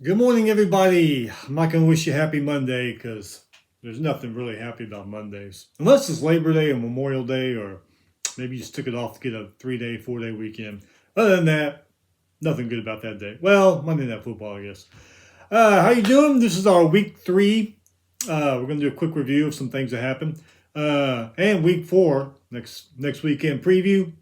Good morning, everybody. I'm not going to wish you happy Monday because there's nothing really happy about Mondays. Unless it's Labor Day or Memorial Day, or maybe you just took it off to get a 3-day, 4-day weekend. Other than that, nothing good about that day. Well, Monday Night Football, I guess. How you doing? This is our week 3. We're going to do a quick review of some things that happened. And week 4, next weekend preview.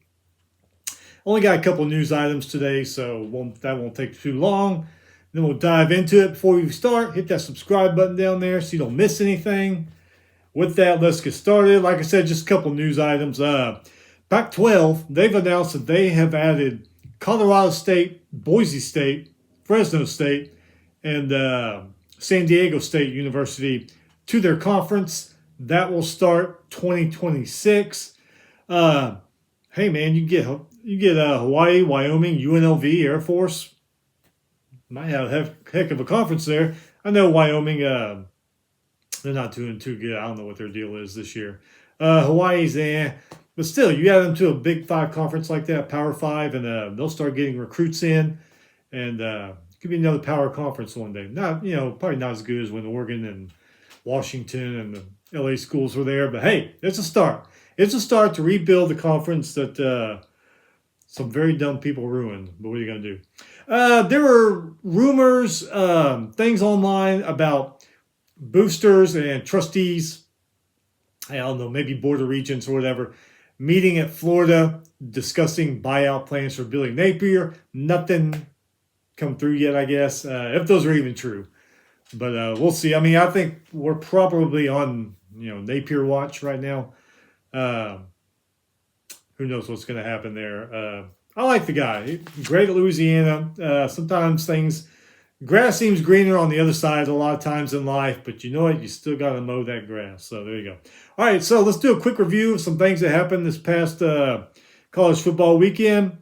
Only got a couple news items today, so that won't take too long. Then we'll dive into it. Before we start, hit that subscribe button down there so you don't miss anything. With that, let's get started. Like I said, just a couple news items. Pac-12, they've announced that they have added Colorado State, Boise State, Fresno State, and San Diego State University to their conference. That will start 2026. Hey man, you get Hawaii, Wyoming, UNLV, Air Force. Might have a heck of a conference there. I know Wyoming, they're not doing too good. I don't know what their deal is this year. Hawaii's but still, you add them to a Big 5 conference like that, Power 5, and they'll start getting recruits in, and it could be another power conference one day. Not, probably not as good as when Oregon and Washington and the LA schools were there, but hey, it's a start. It's a start to rebuild the conference that some very dumb people ruined. But what are you going to do? There were rumors, things online about boosters and trustees, I don't know, maybe Board of Regents or whatever, meeting at Florida, discussing buyout plans for Billy Napier. Nothing come through yet, I guess, if those are even true. But we'll see. I mean, I think we're probably on, Napier watch right now. Who knows what's going to happen there. I like the guy. Great at Louisiana. Sometimes grass seems greener on the other side a lot of times in life, but you know what? You still got to mow that grass. So there you go. All right, so let's do a quick review of some things that happened this past college football weekend.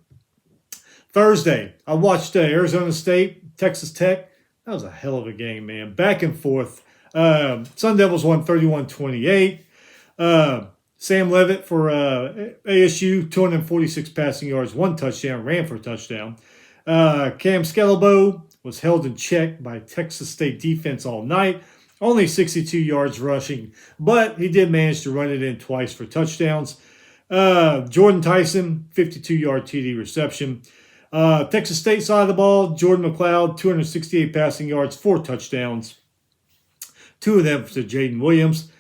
Thursday, I watched Arizona State, Texas Tech. That was a hell of a game, man. Back and forth. Sun Devils won 31-28. Sam Levitt for ASU, 246 passing yards, 1 touchdown, ran for a touchdown. Cam Scalabo was held in check by Texas State defense all night. Only 62 yards rushing, but he did manage to run it in twice for touchdowns. Jordan Tyson, 52-yard TD reception. Texas State side of the ball, Jordan McLeod, 268 passing yards, 4 touchdowns. 2 of them to Jaden Williams.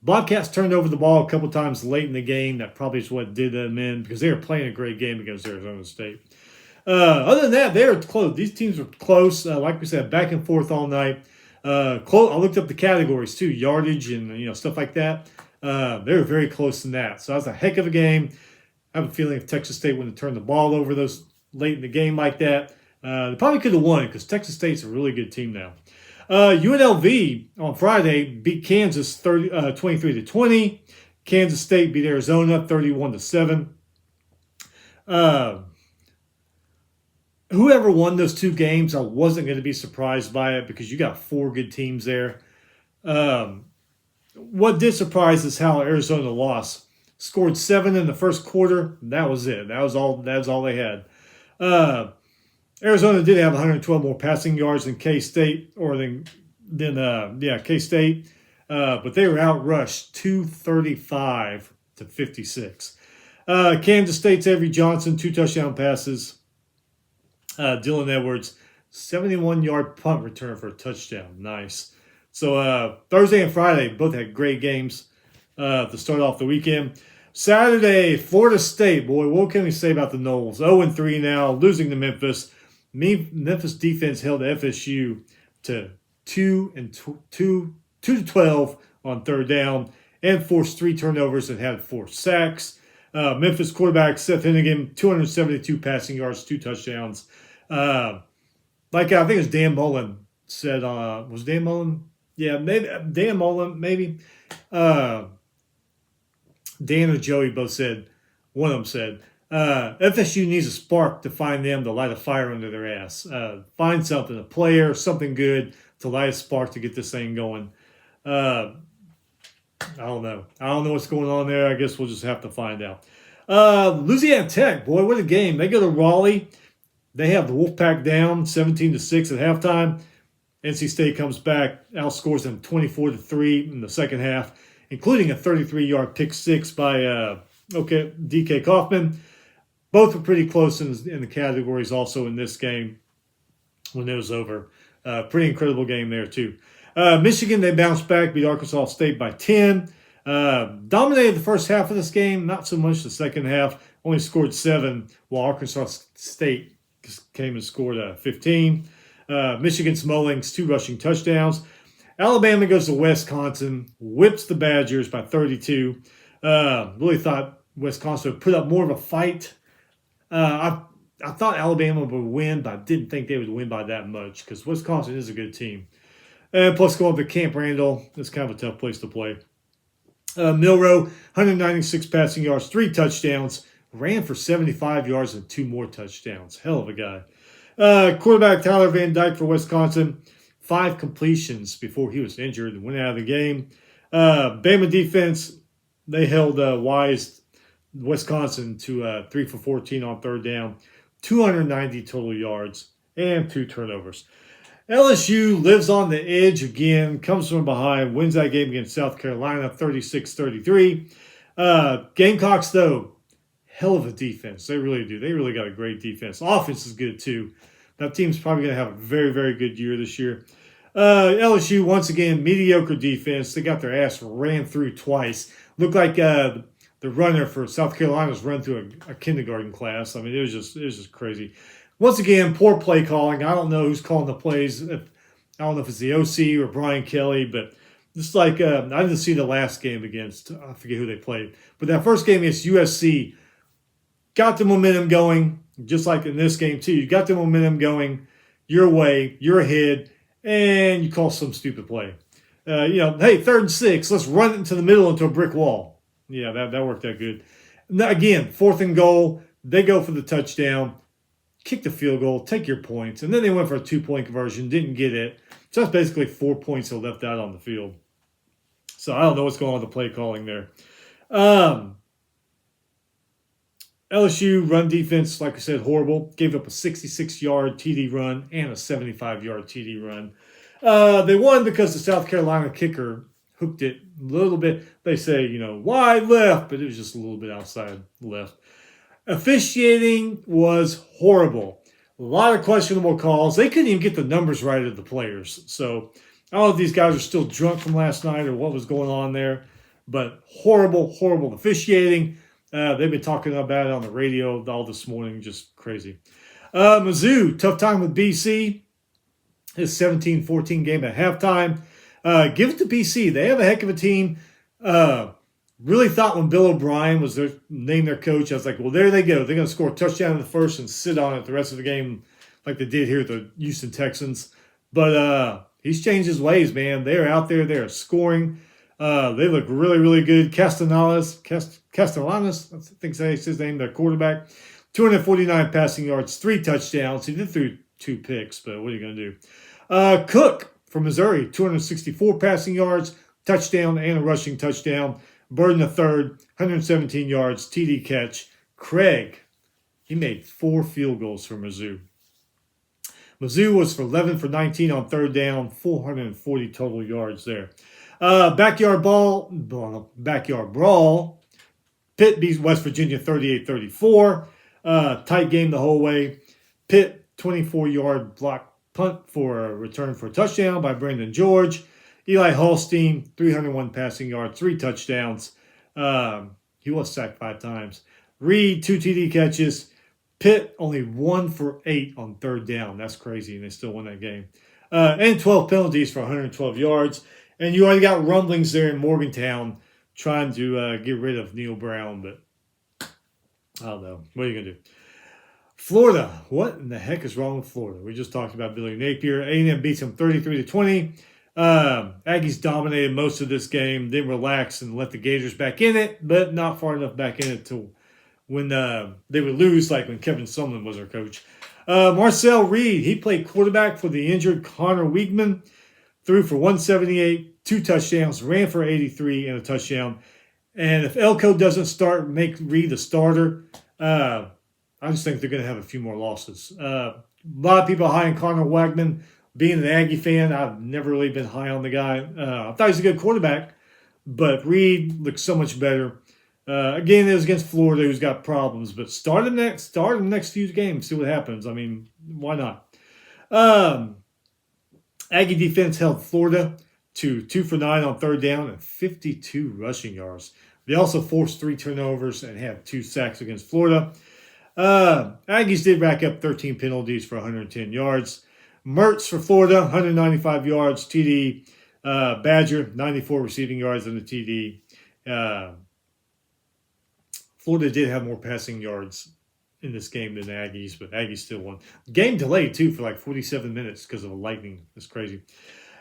Bobcats turned over the ball a couple times late in the game. That probably is what did them in because they were playing a great game against Arizona State. Other than that, they were close. These teams were close. Like we said, back and forth all night. I looked up the categories too, yardage and stuff like that. They were very close in that. So that was a heck of a game. I have a feeling if Texas State wouldn't have turned the ball over those late in the game like that, they probably could have won because Texas State's a really good team now. UNLV on Friday beat Kansas 23-20. Kansas State beat Arizona 31-7. Whoever won those 2 games, I wasn't going to be surprised by it because you got 4 good teams there. What did surprise is how Arizona lost. Scored 7 in the first quarter. That was it. That was all they had. Arizona did have 112 more passing yards than K-State, K-State, but they were outrushed 235-56. Kansas State's Avery Johnson, 2 touchdown passes. Dylan Edwards, 71-yard punt return for a touchdown. Nice. So Thursday and Friday both had great games to start off the weekend. Saturday, Florida State. Boy, what can we say about the Noles? 0-3 now, losing to Memphis. Memphis defense held FSU to 2-12 on third down and forced 3 turnovers and had 4 sacks. Memphis quarterback Seth Hennigan, 272 passing yards, 2 touchdowns. I think it was Dan Mullen said, was Dan Mullen? Yeah, maybe Dan Mullen, maybe. Dan or Joey both said, one of them said, FSU needs a spark to find them to light a fire under their ass. Find something, a player, something good to light a spark to get this thing going. I don't know. I don't know what's going on there. I guess we'll just have to find out. Louisiana Tech, boy, what a game. They go to Raleigh. They have the Wolfpack down 17-6 at halftime. NC State comes back, outscores them 24-3 in the second half, including a 33-yard pick six by DK Kaufman. Both were pretty close in the categories also in this game when it was over. Pretty incredible game there, too. Michigan, they bounced back, beat Arkansas State by 10. Dominated the first half of this game, not so much the second half. Only scored 7, while Arkansas State came and scored 15. Michigan Smollings, 2 rushing touchdowns. Alabama goes to Wisconsin, whips the Badgers by 32. Really thought Wisconsin would put up more of a fight. I thought Alabama would win, but I didn't think they would win by that much because Wisconsin is a good team. And plus going up to Camp Randall, it's kind of a tough place to play. Milrow, 196 passing yards, 3 touchdowns, ran for 75 yards and 2 more touchdowns. Hell of a guy. Quarterback Tyler Van Dyke for Wisconsin, 5 completions before he was injured and went out of the game. Bama defense, they held Wisconsin to 3 for 14 on third down, 290 total yards, and 2 turnovers. LSU lives on the edge again, comes from behind, wins that game against South Carolina, 36-33. Gamecocks, though, hell of a defense. They really do. They really got a great defense. Offense is good, too. That team's probably going to have a very, very good year this year. LSU, once again, mediocre defense. They got their ass ran through twice. Looked like the runner for South Carolina's run through a kindergarten class. I mean, it was just crazy. Once again, poor play calling. I don't know who's calling the plays. I don't know if it's the OC or Brian Kelly, but just like I didn't see the last game against, I forget who they played. But that first game against USC got the momentum going, just like in this game too. You got the momentum going your way, you're ahead, and you call some stupid play. Hey, 3rd and 6, let's run it into the middle into a brick wall. Yeah, that worked out good. Now, again, 4th and goal, they go for the touchdown. Kick the field goal, take your points. And then they went for a 2-point conversion, didn't get it. So that's basically 4 points they left out on the field. So I don't know what's going on with the play calling there. LSU run defense, like I said, horrible. Gave up a 66-yard TD run and a 75-yard TD run. They won because the South Carolina kicker hooked it a little bit. They say, wide left, but it was just a little bit outside left. Officiating was horrible. A lot of questionable calls. They couldn't even get the numbers right of the players. So I don't know if these guys are still drunk from last night or what was going on there. But horrible, horrible officiating. They've been talking about it on the radio all this morning. Just crazy. Mizzou, tough time with BC. His 17-14 game at halftime. Give it to BC. They have a heck of a team. Really thought when Bill O'Brien was named their coach, I was like, well, there they go. They're going to score a touchdown in the first and sit on it the rest of the game like they did here at the Houston Texans. But he's changed his ways, man. They're out there. They're scoring. They look really, really good. Castellanos, I think that's his name, their quarterback. 249 passing yards, 3 touchdowns. He did throw 2 picks, but what are you going to do? Cook from Missouri, 264 passing yards, touchdown and a rushing touchdown. Burden the third, 117 yards, TD catch. Craig, he made 4 field goals for Mizzou. Mizzou was for 11 for 19 on third down, 440 total yards there. Backyard brawl. Pitt beats West Virginia 38-34. Tight game the whole way. Pitt, 24-yard block punt for a return for a touchdown by Brandon George. Eli Holstein, 301 passing yards, 3 touchdowns. He was sacked 5 times. Reed, 2 TD catches. Pitt only 1 for 8 on third down. That's crazy, and they still won that game. And 12 penalties for 112 yards. And you already got rumblings there in Morgantown trying to get rid of Neil Brown, but I don't know. What are you going to do? Florida. What in the heck is wrong with Florida? We just talked about Billy Napier. A&M beats them 33-20. Aggies dominated most of this game, didn't relax and let the Gators back in it, but not far enough back in it to when they would lose, like when Kevin Sumlin was their coach. Marcel Reed, he played quarterback for the injured Connor Weigman, threw for 178, 2 touchdowns, ran for 83 and a touchdown. And if Elko doesn't start, make Reed the starter, I just think they're going to have a few more losses. A lot of people high on Connor Wagman. Being an Aggie fan, I've never really been high on the guy. I thought he's a good quarterback, but Reed looks so much better. Again, it was against Florida, who's got problems, but start him next few games, see what happens. I mean, why not? Aggie defense held Florida to 2 for 9 on third down and 52 rushing yards. They also forced 3 turnovers and had 2 sacks against Florida. Aggies did rack up 13 penalties for 110 yards. Mertz for Florida, 195 yards, TD. Badger, 94 receiving yards and a TD. Florida did have more passing yards in this game than the Aggies, but Aggies still won. Game delayed, too, for like 47 minutes because of a lightning. That's crazy.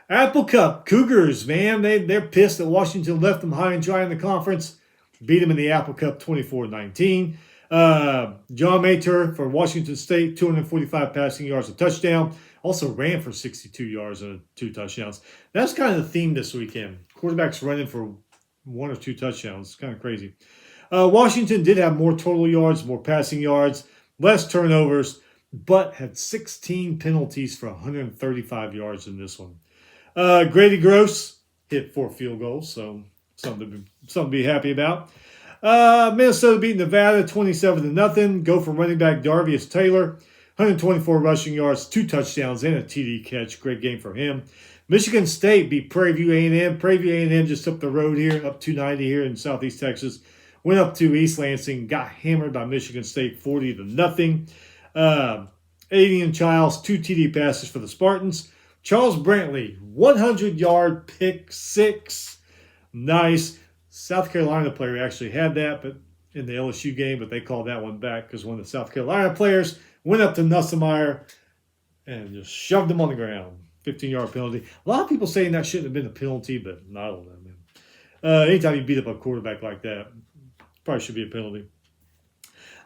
Apple Cup, Cougars, man, they're pissed that Washington left them high and dry in the conference. Beat them in the Apple Cup 24-19. John Mater for Washington State, 245 passing yards, a touchdown. Also ran for 62 yards and 2 touchdowns. That's kind of the theme this weekend. Quarterbacks running for 1 or 2 touchdowns. It's kind of crazy. Washington did have more total yards, more passing yards, less turnovers, but had 16 penalties for 135 yards in this one. Grady Gross hit 4 field goals, so something to be happy about. Minnesota beat Nevada 27-0. Go for running back Darvius Taylor, 124 rushing yards, 2 touchdowns, and a TD catch. Great game for him. Michigan State beat Prairie View A&M. Prairie View A&M just up the road here, up 290 here in Southeast Texas. Went up to East Lansing, got hammered by Michigan State 40-0. Aiden Childs, 2 TD passes for the Spartans. Charles Brantley, 100-yard pick 6. Nice. South Carolina player actually had that but in the LSU game, but they called that one back because one of the South Carolina players went up to Nussmeier and just shoved him on the ground. 15-yard penalty. A lot of people saying that shouldn't have been a penalty, but I don't know, man. Anytime you beat up a quarterback like that, probably should be a penalty.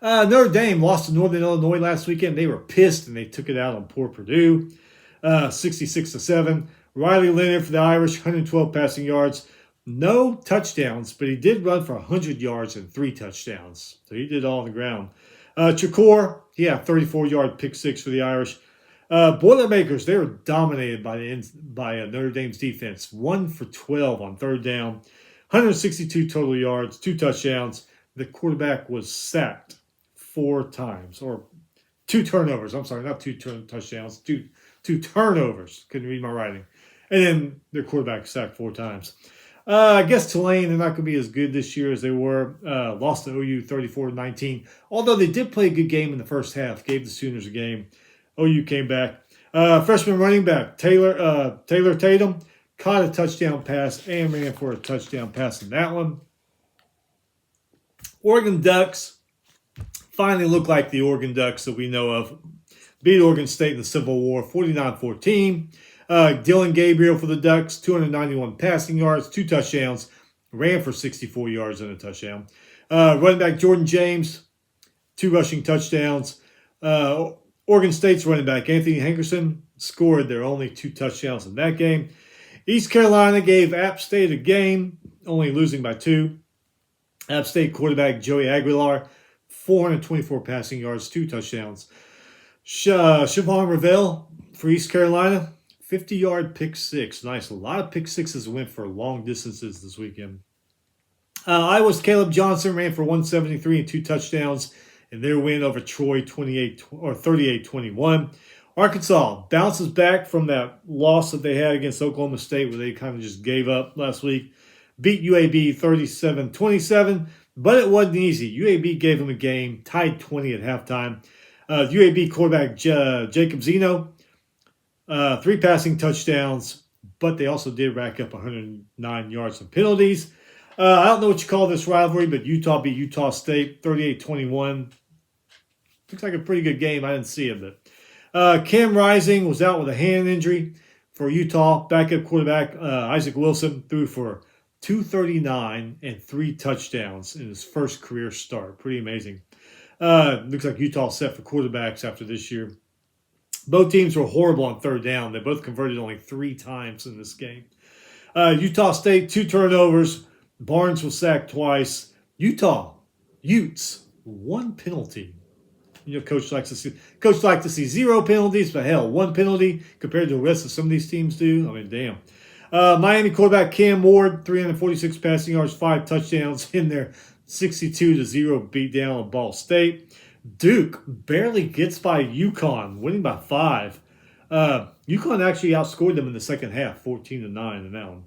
Notre Dame lost to Northern Illinois last weekend. They were pissed, and they took it out on poor Purdue. 66-7. Riley Leonard for the Irish, 112 passing yards. No touchdowns, but he did run for 100 yards and 3 touchdowns. So he did all on the ground. Chakor, he had a 34-yard pick 6 for the Irish. Boilermakers, they were dominated by Notre Dame's defense. 1 for 12 on third down. 162 total yards, 2 touchdowns. The quarterback was sacked 4 times, or 2 turnovers. I'm sorry, not 2 touchdowns, 2 turnovers. Couldn't read my writing. And then their quarterback sacked 4 times. I guess Tulane, they're not going to be as good this year as they were. Lost to OU 34-19. Although they did play a good game in the first half. Gave the Sooners a game. OU came back. Freshman running back Taylor Tatum caught a touchdown pass and ran for a touchdown pass in that one. Oregon Ducks finally look like the Oregon Ducks that we know of. Beat Oregon State in the Civil War 49-14. Dylan Gabriel for the Ducks, 291 passing yards, 2 touchdowns, ran for 64 yards and a touchdown. Running back Jordan James, 2 rushing touchdowns. Oregon State's running back Anthony Hankerson scored their only 2 touchdowns in that game. East Carolina gave App State a game, only losing by 2. App State quarterback Joey Aguilar, 424 passing yards, 2 touchdowns. Siobhan Ravel for East Carolina, 50-yard pick 6. Nice. A lot of pick 6s went for long distances this weekend. Iowa's Caleb Johnson ran for 173 and 2 touchdowns in their win over Troy 38-21. Arkansas bounces back from that loss that they had against Oklahoma State where they kind of just gave up last week. Beat UAB 37-27, but it wasn't easy. UAB gave them a game, tied 20 at halftime. UAB quarterback Jacob Zeno, 3 passing touchdowns, but they also did rack up 109 yards of penalties. I don't know what you call this rivalry, but Utah beat Utah State 38-21. Looks like a pretty good game. I didn't see it, but Cam Rising was out with a hand injury for Utah. Backup quarterback Isaac Wilson threw for 239 and 3 touchdowns in his first career start. Pretty amazing. Looks like Utah set for quarterbacks after this year. Both teams were horrible on third down. They both converted only 3 times in this game. Utah State, 2 turnovers. Barnes was sacked twice. Utah, Utes, 1 penalty. Coach likes to see 0 penalties, but hell, 1 penalty compared to the rest of some of these teams do. I mean, damn. Miami quarterback Cam Ward, 346 passing yards, 5 touchdowns in their 62-0 beatdown of Ball State. Duke barely gets by UConn, winning by 5. UConn actually outscored them in the second half, 14-9 in that one.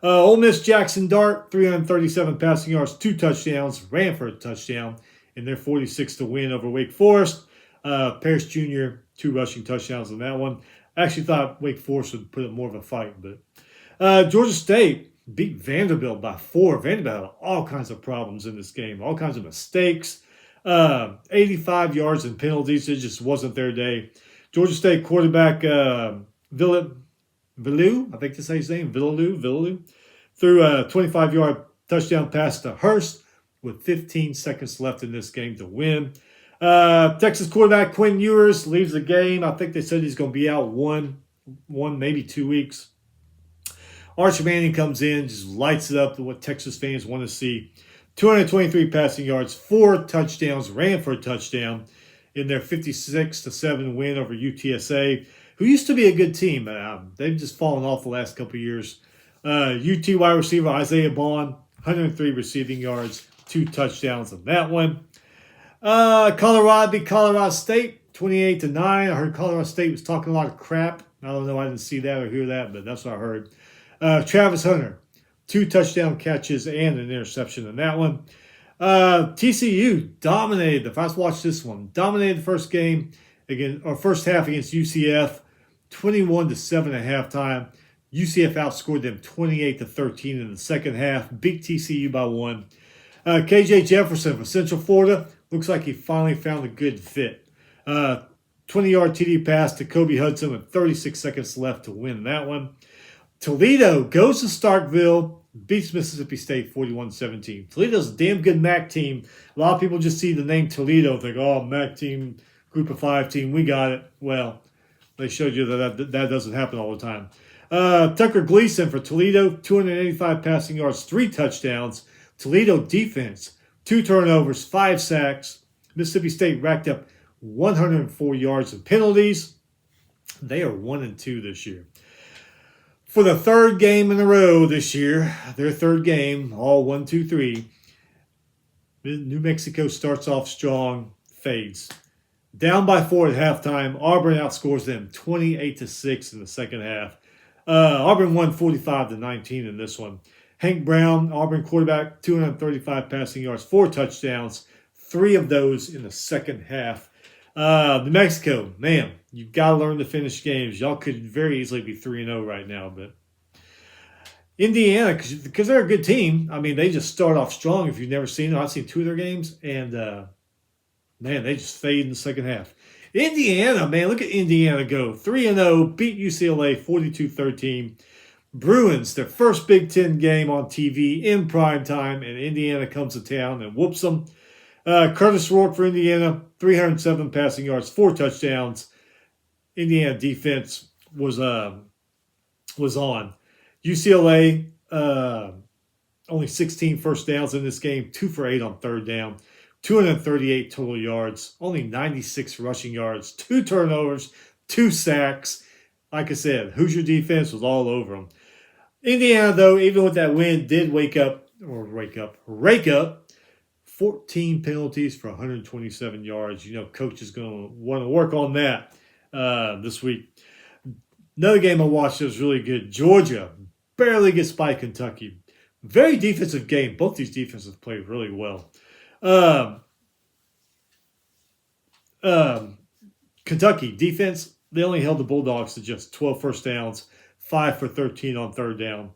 Ole Miss Jackson Dart, 337 passing yards, 2 touchdowns, ran for a touchdown in their 46 to win over Wake Forest. Paris Jr., 2 rushing touchdowns in that one. I actually thought Wake Forest would put up more of a fight, but Georgia State beat Vanderbilt by 4. Vanderbilt had all kinds of problems in this game, all kinds of mistakes. 85 yards and penalties. It just wasn't their day. Georgia State quarterback Villu, I think to say his name, Villu, threw a 25-yard touchdown pass to Hurst with 15 seconds left in this game to win. Texas quarterback Quinn Ewers leaves the game. I think they said he's going to be out one, maybe 2 weeks. Arch Manning comes in, just lights it up to what Texas fans want to see. 223 passing yards, 4 touchdowns, ran for a touchdown in their 56-7 win over UTSA, who used to be a good team. They've just fallen off the last couple of years. UT wide receiver Isaiah Bond, 103 receiving yards, 2 touchdowns on that one. Colorado beat Colorado State, 28-9. I heard Colorado State was talking a lot of crap. I don't know. I didn't see that or hear that, but that's what I heard. Travis Hunter, 2 touchdown catches and an interception in that one. TCU dominated. If I watched this one, dominated the first game first half against UCF, 21-7 at halftime. UCF outscored them 28-13 in the second half. Beat TCU by 1. KJ Jefferson from Central Florida looks like he finally found a good fit. 20-yard TD pass to Kobe Hudson with 36 seconds left to win that one. Toledo goes to Starkville, beats Mississippi State 41-17. Toledo's a damn good MAC team. A lot of people just see the name Toledo and think, oh, MAC team, group of 5 team, we got it. Well, they showed you that doesn't happen all the time. Tucker Gleason for Toledo, 285 passing yards, 3 touchdowns. Toledo defense, 2 turnovers, 5 sacks. Mississippi State racked up 104 yards and penalties. They are 1-2 this year. For the 3rd game in a row this year, their 3rd game, all 1, 2, 3, New Mexico starts off strong, fades. Down by 4 at halftime, Auburn outscores them 28-6 in the second half. Auburn won 45-19 in this one. Hank Brown, Auburn quarterback, 235 passing yards, 4 touchdowns, 3 of those in the second half. New Mexico, man, you've got to learn to finish games. Y'all could very easily be 3-0 right now, but Indiana, because they're a good team, I mean, they just start off strong. If you've never seen them, I've seen 2 of their games, and man, they just fade in the second half. Indiana, man, look at Indiana go. 3-0, beat UCLA 42-13. Bruins, their first Big Ten game on TV in prime time, and Indiana comes to town and whoops them. Curtis Rourke for Indiana, 307 passing yards, 4 touchdowns. Indiana defense was on. UCLA, only 16 first downs in this game, 2 for 8 on 3rd down, 238 total yards, only 96 rushing yards, 2 turnovers, 2 sacks. Like I said, Hoosier defense was all over them. Indiana, though, even with that win, did rake up 14 penalties for 127 yards. You know, coach is going to want to work on that this week. Another game I watched that was really good. Georgia barely gets by Kentucky. Very defensive game. Both these defenses played really well. Kentucky defense, they only held the Bulldogs to just 12 first downs, 5 for 13 on 3rd down,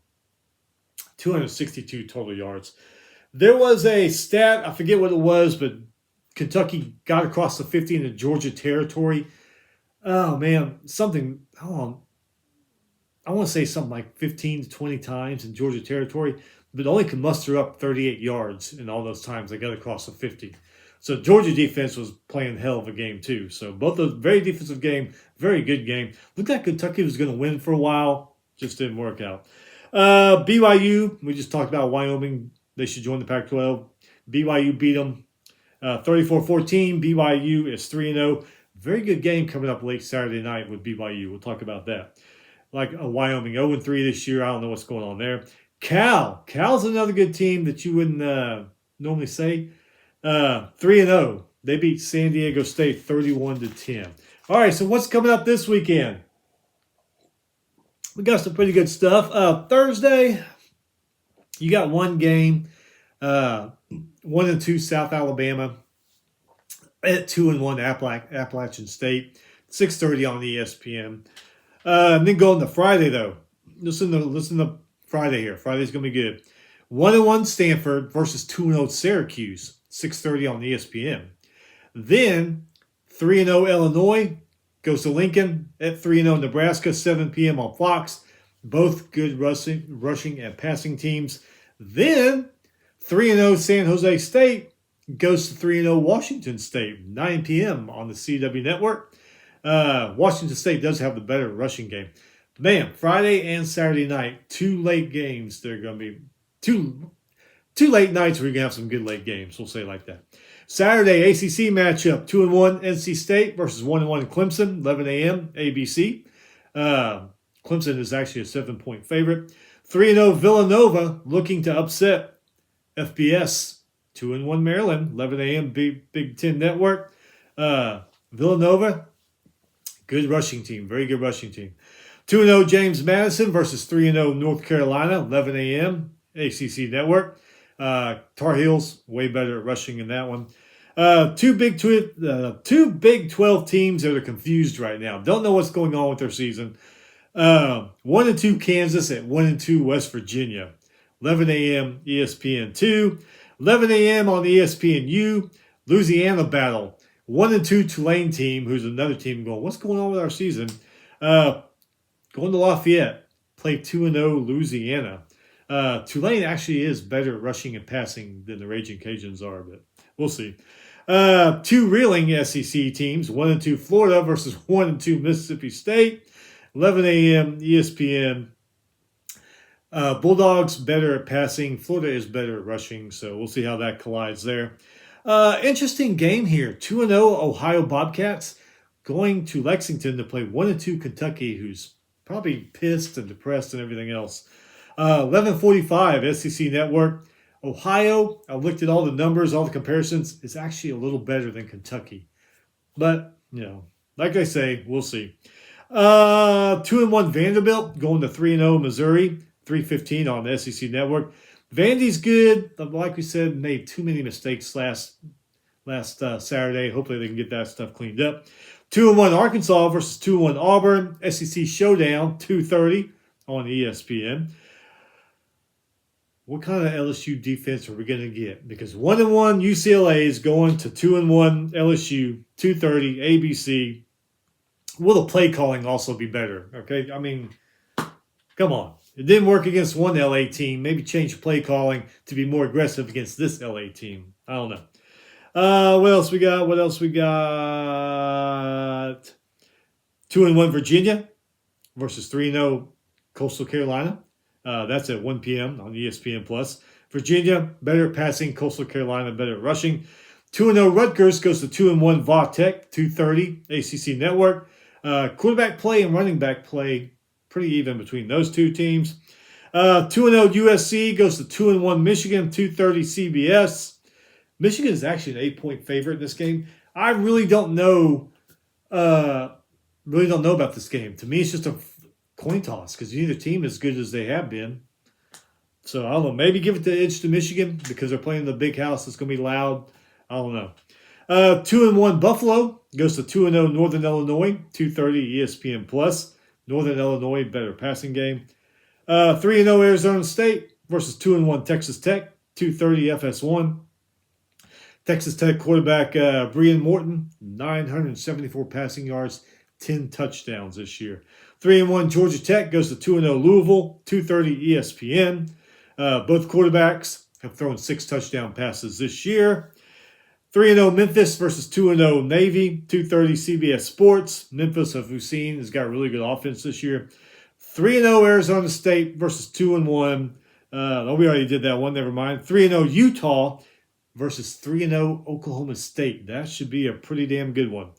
262 total yards. There was a stat, I forget what it was, but Kentucky got across the 50 into Georgia territory. Oh, man, I want to say something like 15 to 20 times in Georgia territory, but only could muster up 38 yards in all those times they got across the 50. So Georgia defense was playing hell of a game too. So both those very defensive game, very good game. Looked like Kentucky was going to win for a while, just didn't work out. BYU, we just talked about Wyoming. They should join the Pac-12. BYU beat them 34-14, BYU is 3-0. Very good game coming up late Saturday night with BYU. We'll talk about that. Like Wyoming 0-3 this year. I don't know what's going on there. Cal's another good team that you wouldn't normally say. 3-0. They beat San Diego State 31-10. All right, so what's coming up this weekend? We got some pretty good stuff. Thursday, you got one game. 1-2 South Alabama at 2-1 Appalachian State. 6:30 on ESPN. And then going to Friday though. Listen to Friday here. Friday's gonna be good. 1-1 Stanford versus 2-0 Syracuse. 6:30 on ESPN. Then 3-0 Illinois goes to Lincoln at 3-0 Nebraska, 7 p.m. on Fox. Both good rushing and passing teams. Then 3-0 San Jose State goes to 3-0 Washington State, 9 p.m. on the CW network. Washington State does have the better rushing game. Man, Friday and Saturday night, 2 late games. They're going to be two late nights where you're going to have some good late games. We'll say it like that. Saturday, ACC matchup, 2-1 NC State versus 1-1 Clemson, 11 a.m. ABC. Clemson is actually a 7-point favorite. 3-0 Villanova looking to upset FBS, 2-1 Maryland, 11 a.m. Big Ten Network. Villanova, good rushing team, very good rushing team. 2-0 James Madison versus 3-0 North Carolina, 11 a.m. ACC Network. Tar Heels, way better at rushing in that one. Two Big 12 teams that are confused right now. Don't know what's going on with their season. 1-2 Kansas at 1-2 West Virginia. 11 a.m. ESPN2. 11 a.m. on ESPNU. Louisiana battle. 1-2 Tulane team, who's another team going, what's going on with our season? Going to Lafayette. Play 2-0 Louisiana. Tulane actually is better at rushing and passing than the Raging Cajuns are, but we'll see. 2 reeling SEC teams. 1-2 Florida versus 1-2 Mississippi State. 11 a.m. ESPN. Bulldogs better at passing. Florida is better at rushing, so we'll see how that collides there. Interesting game here. 2-0 Ohio Bobcats going to Lexington to play 1-2 Kentucky, who's probably pissed and depressed and everything else. 11:45 SEC Network. Ohio, I looked at all the numbers, all the comparisons. It's actually a little better than Kentucky. But, like I say, we'll see. 2-1 Vanderbilt going to 3-0 Missouri. 3:15 on the SEC Network. Vandy's good. Like we said, made too many mistakes last Saturday. Hopefully they can get that stuff cleaned up. 2-1 Arkansas versus 2-1 Auburn. SEC Showdown, 2:30 on ESPN. What kind of LSU defense are we going to get? Because 1-1 UCLA is going to 2-1 LSU, 2:30 ABC. Will the play calling also be better? Okay, I mean, come on. It didn't work against one LA team. Maybe change play calling to be more aggressive against this LA team. I don't know. What else we got? 2-1 Virginia versus 3-0 Coastal Carolina. That's at 1 p.m. on ESPN+. Virginia, better at passing. Coastal Carolina, better at rushing. 2-0 Rutgers goes to 2-1 Va Tech, 2:30 ACC Network. Quarterback play and running back play, pretty even between those two teams. 2-0 USC goes to 2-1 Michigan, 2:30 CBS. Michigan is actually an 8-point favorite in this game. I really don't know. About this game. To me, it's just a coin toss because neither team is as good as they have been. So I don't know. Maybe give it the edge to Michigan because they're playing in the big house. It's going to be loud. I don't know. 2-1 Buffalo goes to 2-0 Northern Illinois, 2:30 ESPN+. Northern Illinois, better passing game. 3-0 Arizona State versus 2-1 Texas Tech, 2:30 FS1. Texas Tech quarterback Brian Morton, 974 passing yards, 10 touchdowns this year. 3-1 Georgia Tech goes to 2-0 Louisville, 2:30 ESPN. Both quarterbacks have thrown 6 touchdown passes this year. 3-0 Memphis versus 2-0 Navy, 2:30 CBS Sports. Memphis, as we've seen, has got really good offense this year. 3-0 Arizona State versus 2-1. We already did that one, never mind. 3-0 Utah versus 3-0 Oklahoma State. That should be a pretty damn good one.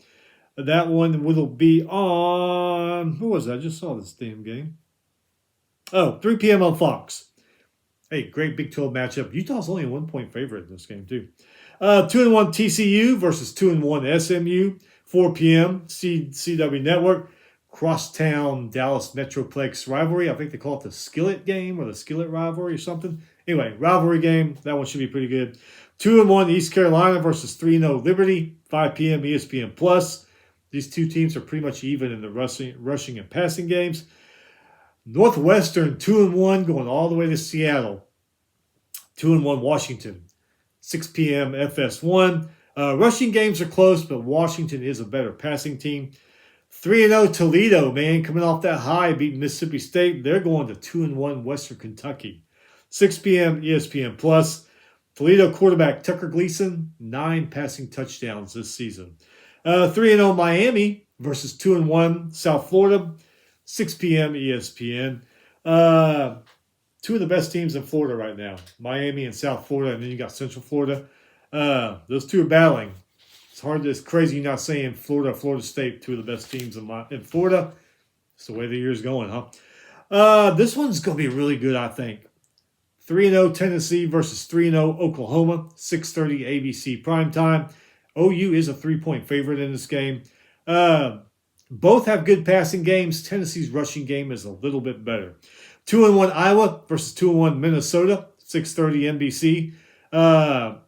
That one will be on, who was that? I just saw this damn game. Oh, 3 p.m. on Fox. Hey, great Big 12 matchup. Utah's only a 1-point favorite in this game, too. 2-1 TCU versus 2-1 SMU. 4 p.m. CW Network. Crosstown Dallas Metroplex rivalry. I think they call it the Skillet game or the Skillet rivalry or something. Anyway, rivalry game. That one should be pretty good. 2-1 East Carolina versus 3-0 Liberty. 5 p.m. ESPN Plus. These two teams are pretty much even in the rushing and passing games. Northwestern 2-1 going all the way to Seattle. 2-1 Washington. 6 p.m. FS1. Rushing games are close, but Washington is a better passing team. 3-0 Toledo, man, coming off that high, beating Mississippi State. They're going to 2-1 Western Kentucky. 6 p.m. ESPN Plus. Toledo quarterback Tucker Gleason, 9 passing touchdowns this season. 3-0 Miami versus 2-1 South Florida. 6 p.m. ESPN. Two of the best teams in Florida right now, Miami and South Florida, and then you got Central Florida. Those two are battling. It's crazy you're not saying Florida State, two of the best teams in Florida. It's the way the year's going, huh? This one's going to be really good, I think. 3-0 Tennessee versus 3-0 Oklahoma, 6:30 ABC primetime. OU is a 3-point favorite in this game. Both have good passing games. Tennessee's rushing game is a little bit better. 2-1 Iowa versus 2-1 Minnesota, 6:30 NBC.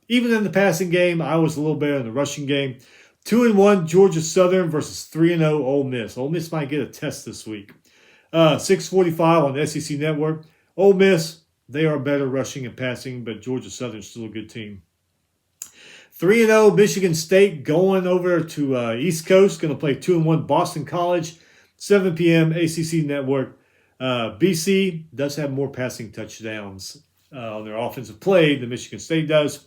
Even in the passing game, Iowa's a little better in the rushing game. 2-1 Georgia Southern versus 3-0 Ole Miss. Ole Miss might get a test this week. 6:45 on the SEC Network. Ole Miss, they are better rushing and passing, but Georgia Southern's still a good team. 3-0 Michigan State going over to East Coast. Going to play 2-1 Boston College. 7 p.m. ACC Network. BC does have more passing touchdowns on their offensive play than Michigan State does.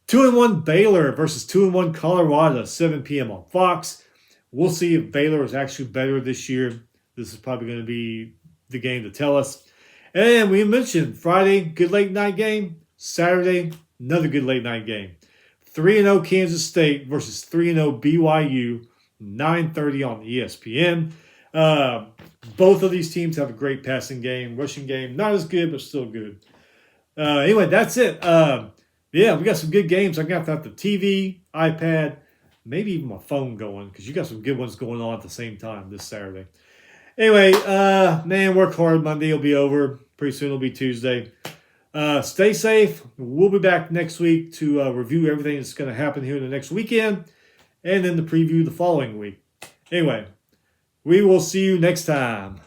2-1 Baylor versus 2-1 Colorado. 7 p.m. on Fox. We'll see if Baylor is actually better this year. This is probably going to be the game to tell us. And we mentioned Friday, good late night game. Saturday, another good late night game. 3-0 Kansas State versus 3-0 BYU, 9:30 on ESPN. Both of these teams have a great passing game, rushing game. Not as good, but still good. Anyway, that's it. Yeah, we got some good games. I'm going to have the TV, iPad, maybe even my phone going because you got some good ones going on at the same time this Saturday. Anyway, man, work hard. Monday will be over. Pretty soon it'll be Tuesday. Stay safe. We'll be back next week to review everything that's going to happen here in the next weekend and then the preview the following week. Anyway, we will see you next time.